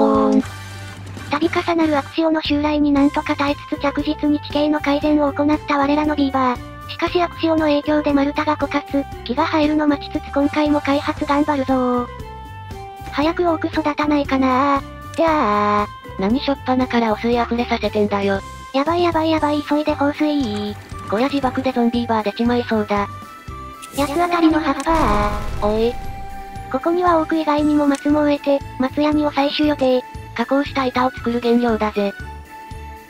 ボーン。度重なる悪潮の襲来になんとか耐えつつ着実に地形の改善を行った我らのビーバー。しかし悪潮の影響で丸太が枯渇、木が生えるの待ちつつ今回も開発頑張るぞー。早く多く育たないかなー。って何しょっぱなから汚水溢れさせてんだよ。やばい急いで放水こりゃ自爆でゾンビーバー出ちまいそうだ。八つ当たりの葉っぱおい。ここにはオーク以外にも松も植えて、松ヤニを採取予定。加工した板を作る原料だぜ。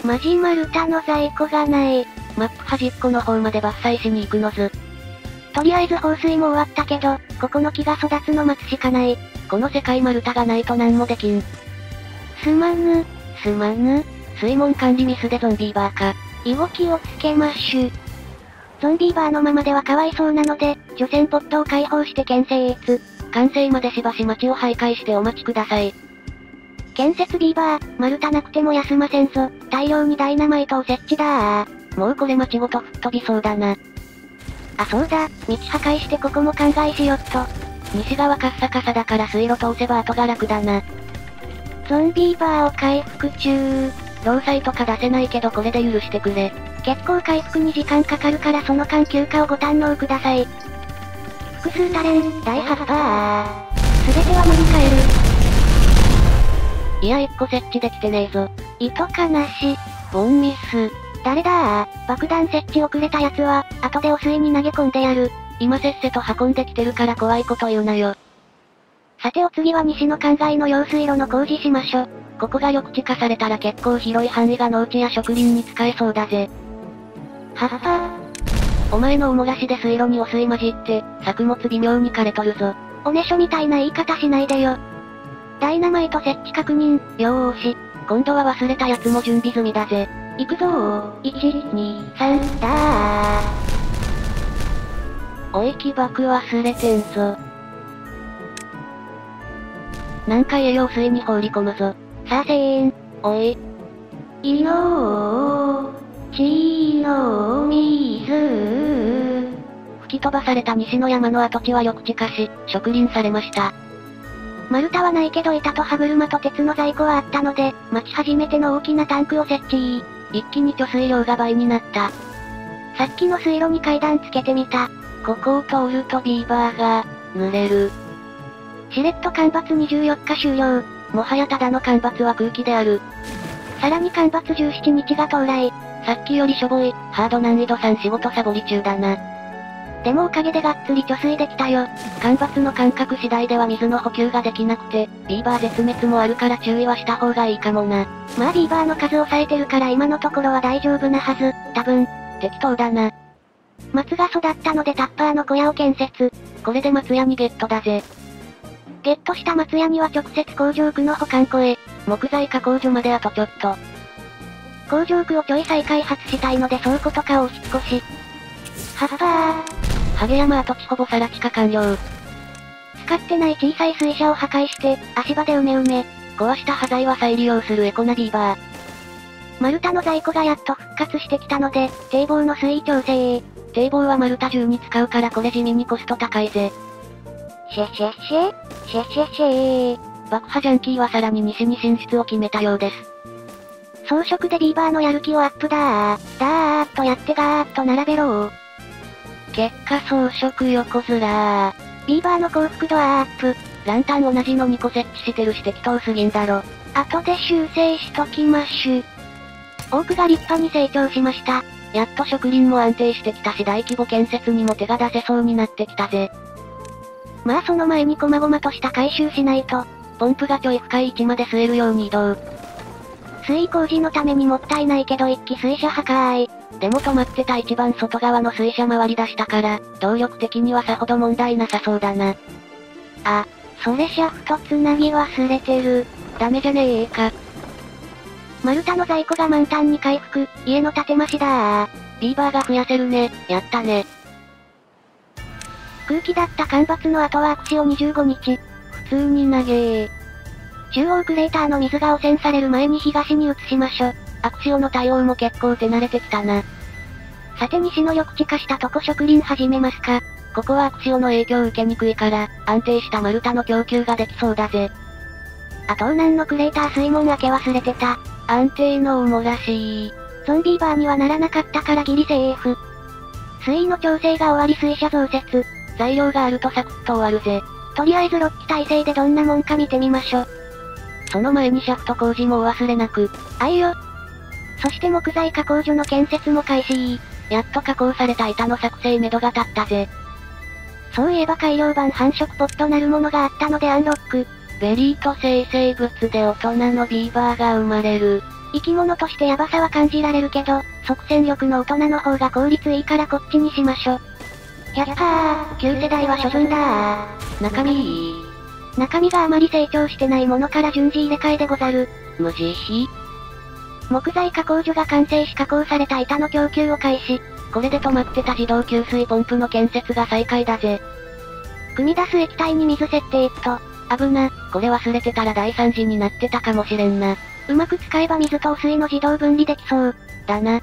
マジ丸太の在庫がない。マップ端っこの方まで伐採しに行くのず。とりあえず放水も終わったけど、ここの木が育つの待つしかない。この世界丸太がないと何もできん。すまぬ。水門管理ミスでゾンビーバーか。動きをつけまっしゅ。ゾンビーバーのままではかわいそうなので、除染ポットを開放して建設。完成までしばし町を徘徊してお待ちください。建設ビーバー、丸太なくても休ませんぞ。大量にダイナマイトを設置だー。もうこれ町ごと吹っ飛びそうだな。あ、そうだ、道破壊してここも考えしよっと。西側カッサカサだから水路通せば後が楽だな。ゾンビーバーを回復中。労災とか出せないけどこれで許してくれ。結構回復に時間かかるからその間休暇をご堪能ください。複数多連、大ハッパー。すべては無理帰る。いや1個設置できてねえぞ。糸かなし。ボンミス。誰だ爆弾設置遅れたやつは、後で汚水に投げ込んでやる。今せっせと運んできてるから怖いこと言うなよ。さてお次は西の灌漑の用水路の工事しましょ。ここが緑地化されたら結構広い範囲が農地や植林に使えそうだぜ。はっはお前のおもらしで水路に汚水混じって、作物微妙に枯れとるぞ。おねしょみたいな言い方しないでよ。ダイナマイト設置確認、よーし。今度は忘れたやつも準備済みだぜ。行くぞー。1、2、3、だおい起爆忘れてんぞ。なんか栄養水に放り込むぞ。さあせーん。おい。いのー、ちの水。吹き飛ばされた西の山の跡地は緑地化し、植林されました。丸太はないけど板と歯車と鉄の在庫はあったので、待ち始めての大きなタンクを設置。一気に貯水量が倍になった。さっきの水路に階段つけてみた。ここを通るとビーバーが、濡れる。しれっと干ばつ24日終了。もはやただの干ばつは空気である。さらに干ばつ17日が到来。さっきよりしょぼい、ハード難易度3仕事サボり中だな。でもおかげでがっつり貯水できたよ。干ばつの感覚次第では水の補給ができなくて、ビーバー絶滅もあるから注意はした方がいいかもな。まあビーバーの数を抑えてるから今のところは大丈夫なはず、多分。適当だな。松が育ったのでタッパーの小屋を建設。これで松屋にゲットだぜ。ゲットした松屋には直接工場区の保管庫へ。木材加工所まであとちょっと。工場区をちょい再開発したいので倉庫とかをお引っ越し。はっはー。ハゲ山跡地ほぼ更地化完了。使ってない小さい水車を破壊して、足場で埋め。壊した端材は再利用するエコなビーバー。丸太の在庫がやっと復活してきたので、堤防の水位調整。堤防は丸太中に使うからこれ地味にコスト高いぜ。シェシェシェ、シェシェシェ爆破ジャンキーはさらに西に進出を決めたようです。装飾でビーバーのやる気をアップだー。だーっとやってガーッと並べろー。結果装飾横面ー。ビーバーの幸福度アップ。ランタン同じの2個設置してるし適当すぎんだろ。後で修正しときましゅ。多くが立派に成長しました。やっと植林も安定してきたし大規模建設にも手が出せそうになってきたぜ。まあその前に細々とした回収しないと。ポンプがちょい深い位置まで吸えるように移動。水位工事のためにもったいないけど一気水車破壊。でも止まってた一番外側の水車回り出したから、動力的にはさほど問題なさそうだな。あ、それシャフトつなぎ忘れてる。ダメじゃねえか。丸太の在庫が満タンに回復、家の建て増しだー。ビーバーが増やせるね、やったね。空気だった干ばつの後は悪潮25日。普通に投げー。中央クレーターの水が汚染される前に東に移しましょ。悪潮の対応も結構手慣れてきたな。さて西の緑地化したとこ植林始めますか。ここは悪潮の影響受けにくいから、安定した丸太の供給ができそうだぜ。盗難のクレーター水門開け忘れてた。安定のおもらしい。ゾンビーバーにはならなかったからギリセーフ。水位の調整が終わり水車増設。材料があるとサクッと終わるぜ。とりあえず6機体制でどんなもんか見てみましょ。その前にシャフト工事もお忘れなく。あいよ。そして木材加工所の建設も開始。やっと加工された板の作成目処が立ったぜ。そういえば改良版繁殖ポットなるものがあったのでアンロック。ベリーと生成物で大人のビーバーが生まれる。生き物としてヤバさは感じられるけど、即戦力の大人の方が効率いいからこっちにしましょ。やったー、旧世代は処分だー。中身中身があまり成長してないものから順次入れ替えでござる。無慈悲。木材加工所が完成し加工された板の供給を開始。これで止まってた自動給水ポンプの建設が再開だぜ。汲み出す液体に水設定と。危な、これ忘れてたら大惨事になってたかもしれんな。うまく使えば水と水の自動分離できそう。だな。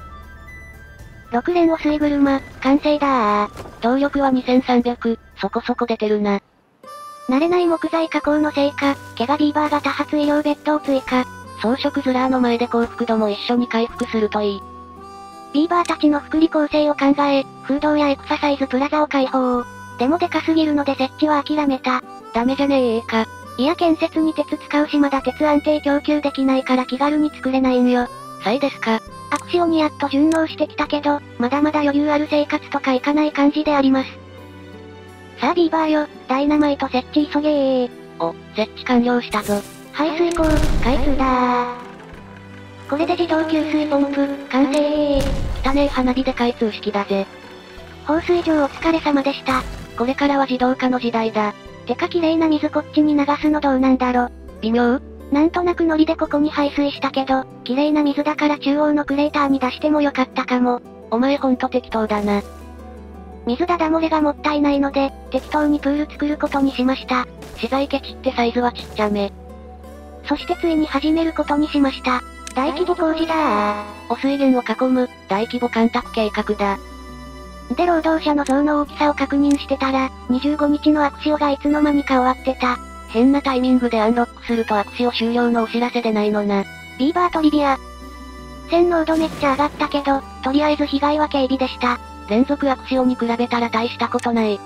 6連汚水車、完成だー。動力は2300、そこそこ出てるな。慣れない木材加工のせいか、怪我ビーバーが多発医療ベッドを追加。装飾ズラーの前で幸福度も一緒に回復するといい。ビーバーたちの福利厚生を考え、風洞やエクササイズプラザを開放。でもでかすぎるので設置は諦めた。ダメじゃねえか。いや建設に鉄使うしまだ鉄安定供給できないから気軽に作れないんよ。さいですか。アクシオにやっと順応してきたけど、まだまだ余裕ある生活とかいかない感じであります。さあビーバーよ、ダイナマイト設置急げー。お、設置完了したぞ。排水口、開通だー。これで自動給水ポンプ、完成。汚ねえ花火で開通式だぜ。放水場お疲れ様でした。これからは自動化の時代だ。てか綺麗な水こっちに流すのどうなんだろ。微妙？なんとなくノリでここに排水したけど、綺麗な水だから中央のクレーターに出してもよかったかも。お前ほんと適当だな。水ダダ漏れがもったいないので、適当にプール作ることにしました。資材ケチってサイズはちっちゃめ。そしてついに始めることにしました。大規模工事だー。汚水源を囲む、大規模干拓計画だ。で労働者の像の大きさを確認してたら、25日のアクシオがいつの間にか終わってた。変なタイミングでアンロックするとアクシオ終了のお知らせでないのな。ビーバートリビア。洗脳度めっちゃ上がったけど、とりあえず被害は軽微でした。連続アクシオに比べたら大したことない。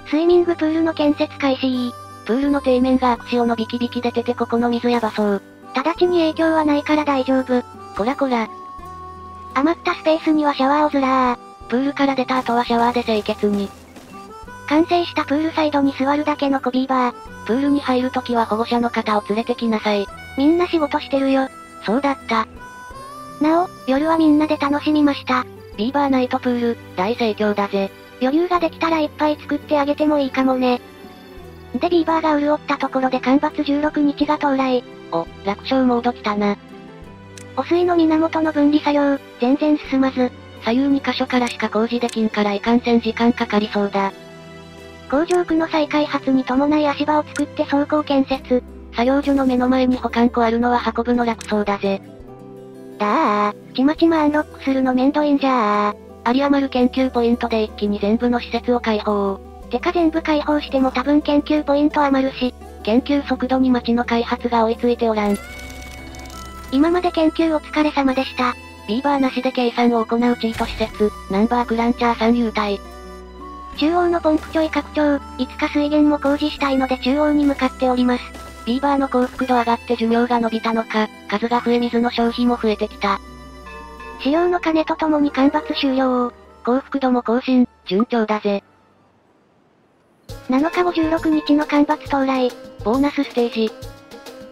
スイミングプールの建設開始。プールの底面がアクシオのビキビキで出てここの水やばそう。直ちに影響はないから大丈夫。こらこら。余ったスペースにはシャワーをずらー。プールから出た後はシャワーで清潔に。完成したプールサイドに座るだけのコビーバー。プールに入るときは保護者の方を連れてきなさい。みんな仕事してるよ。そうだった。なお、夜はみんなで楽しみました。ビーバーナイトプール、大盛況だぜ。余裕ができたらいっぱい作ってあげてもいいかもね。でビーバーが潤ったところで干ばつ16日が到来。お、楽勝モード来たな。汚水の源の分離作業、全然進まず。左右2箇所からしか工事できんからいかんせん時間かかりそうだ。工場区の再開発に伴い足場を作って倉庫建設。作業所の目の前に保管庫あるのは運ぶの楽そうだぜ。だー、ちまちまアンロックするのめんどいんじゃー。有り余る研究ポイントで一気に全部の施設を開放。てか全部開放しても多分研究ポイント余るし、研究速度に町の開発が追いついておらん。今まで研究お疲れ様でした。ビーバーなしで計算を行うチート施設、ナンバークランチャー3優待。中央のポンプちょい拡張、いつか水源も工事したいので中央に向かっております。ビーバーの幸福度上がって寿命が伸びたのか、数が増え水の消費も増えてきた。使用の金とともに干ばつ終了。幸福度も更新、順調だぜ。7日後16日の干ばつ到来。ボーナスステージ。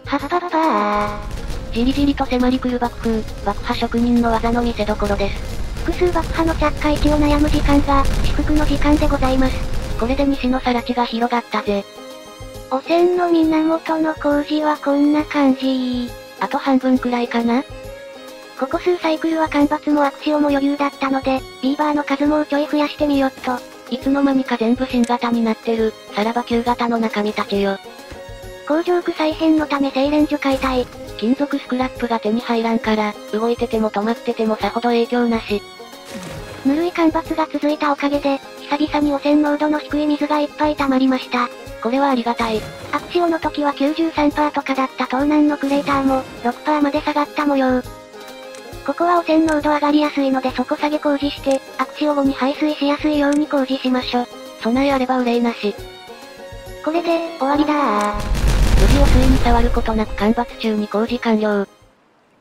はっぱっぱー。じりじりと迫り来る爆風、爆破職人の技の見せ所です。複数爆破の着火位置を悩む時間が、至福の時間でございます。これで西の更地が広がったぜ。汚染の源の工事はこんな感じ。あと半分くらいかな。ここ数サイクルは干ばつもアクシオも余裕だったので、ビーバーの数もうちょい増やしてみよっと。いつの間にか全部新型になってる、さらば旧型の中身たちよ。工場区再編のため精錬所解体。金属スクラップが手に入らんから、動いてても止まっててもさほど影響なし。ぬるい干ばつが続いたおかげで、久々に汚染濃度の低い水がいっぱい溜まりました。これはありがたい。悪潮の時は 93% とかだった東南のクレーターも 6% まで下がった模様。ここは汚染濃度上がりやすいので底下げ工事して、悪潮後に排水しやすいように工事しましょ。備えあれば憂いなし。これで、終わりだー。無事汚水に触ることなく干ばつ中に工事完了。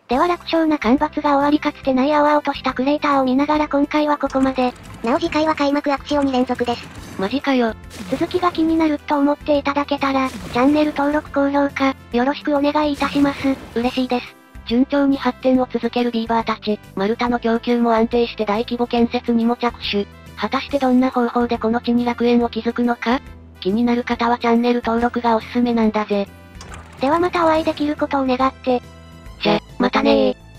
では楽勝な干ばつが終わりかつてない青々としたクレーターを見ながら今回はここまで。なお次回は開幕悪潮2連続です。マジかよ。続きが気になると思っていただけたら、チャンネル登録高評価、よろしくお願いいたします。嬉しいです。順調に発展を続けるビーバーたち、丸太の供給も安定して大規模建設にも着手。果たしてどんな方法でこの地に楽園を築くのか？気になる方はチャンネル登録がおすすめなんだぜ。ではまたお会いできることを願って。じゃ、またねー。